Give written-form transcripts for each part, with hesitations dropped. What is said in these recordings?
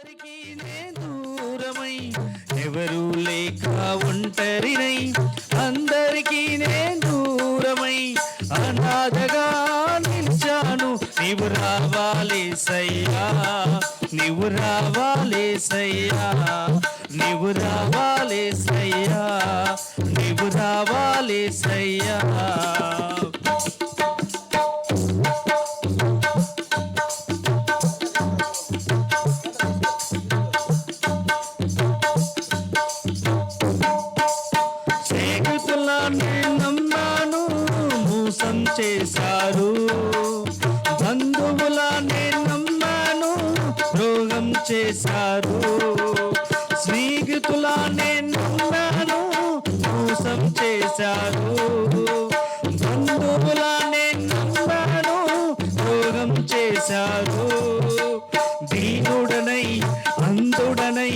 అందరికీ నే దూరమై ఎవరు లేక ఒంటరినై అందరికీ నే దూరమై అనాథగా నిలిచాను. నీవు రావాలేసయ్యా, నీవు రావాలేసయ్యా, నీవు రావాలేసయ్యా, నీవు రావాలేసయ్యా. నమ్మాను మోసం చేశారు, బంధువులానే నమ్మాను ద్రోహం చేశారు, స్నేహితులానే నమ్మాను మోసం చేశారు, బంధువులానే నమ్మాను ద్రోహం చేశారు. దీనుడనై అంధుడనై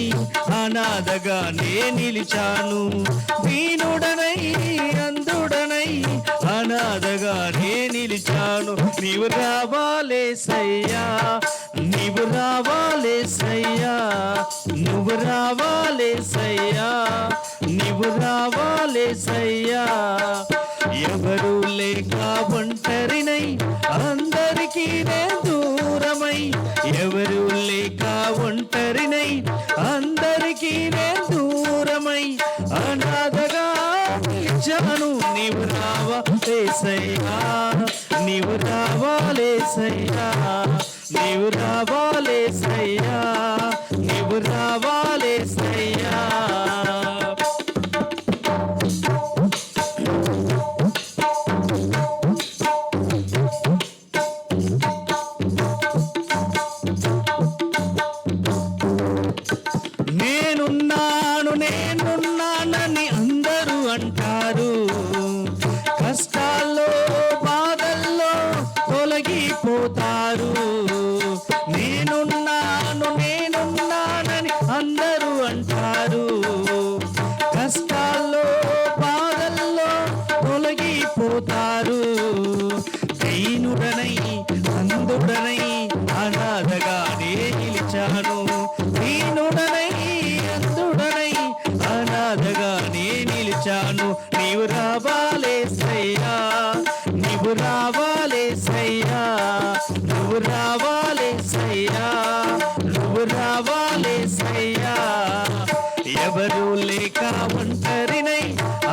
అనాథగా నే నిలిచాను, దీనుడనై అంధుడనై అనాథగా నే నిలిచాను. నీవు రావాలేసయ్యా, నీవు రావాలేసయ్యా, నువ్వు రావాలేసయ్యా, నీవు రావాలేసయ్యా. ఎవరు లేక ఒంటరినై అందరికీ నే దూరమై, ఎవరు లేక ఒంటరినై అందరికీ నే దూరమై అనాథగా నిలిచాను. నీవు రావాలేసయ్యా, నీవు రావాలేసయ్యా, నీవు రావాలేసయ్యా, నీవు రావాలేసయ్యా. నేనున్నానని అందరూ అంటారు, కష్టాల్లో బాధల్లో తొలగిపోతారు. నేనున్నానని అందరూ అంటారు, కష్టాల్లో బాధల్లో తొలగిపోతారు. దీనుడనై అంధుడనై అనాథగా నే నిలిచాను, దీనుడనై అంధుడనై అనాథగా నే నిలిచాను. నీవు రావాలేసయ్యా, నీవు రావాలేసయ్యా, నువ్వు రావాలేసయ్యా, నువ్వు రావాలేసయ్యా. ఎవరు లేక ఒంటరినై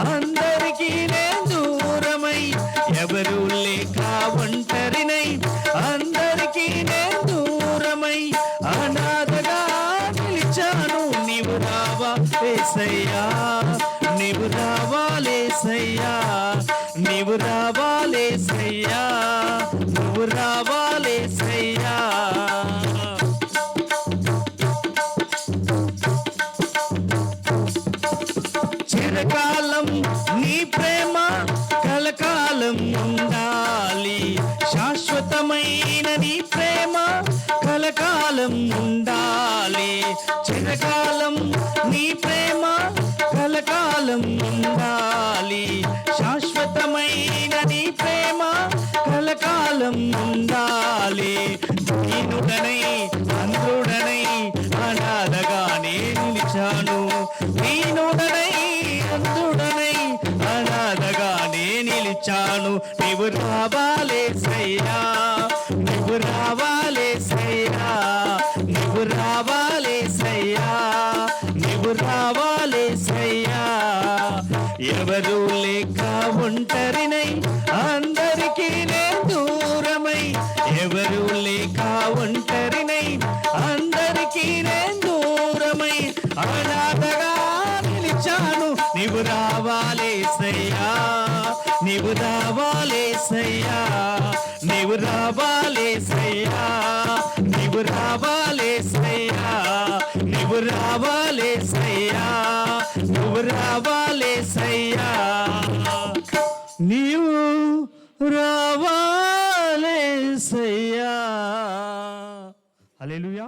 అందరికీ నే దూరమై, ఎవరు లేక ఒంటరినై అందరికీ నే దూరమై అనాథగా నిలిచాను. నీవు రావాలేసయ్యా, నీవు రావాలేసయ్యా, నీవు రావాలేసయ్యా, నువ్వు రావాలేసయ్యా. చిరకాలం నీ ప్రేమ కలకాలం ఉండాలి, శాశ్వతమైన నీ ప్రేమ కలకాలం ఉండాలి. చిరకాలం నీ ప్రేమ కలకాలం ఉండాలి, శాశ్వతమైన నీ ప్రేమ కలకాలం ఉండాలి. దీనుడనై అంధుడనై అనాథగా నే నిలిచాను, దీనుడనై అంధుడనై అనాథగా నే నిలిచాను. నీవు రావాలేసయ్యా, నీవు రావాలేసయ్యా, నీవు రావాలేసయ్యా, నీవు రావాలేసయ్యా. ఎవరు లేక ఒంటరినై అందరికీ నే దూరమై, ఎవరు లేక ఒంటరినై అందరికీ నే దూరమై అనాథగా నిలిచాను. నీవు రావాలేసయ్యా, నీవు రావాలేసయ్యా, నీవు రావాలేసయ్యా, నీవు రావాలేసయ్యా, నీవు రావాలేసయ్యా, నువ్వు రావాలేసయ్యా, నీవు రావాలేసయ్యా. హల్లెలూయా.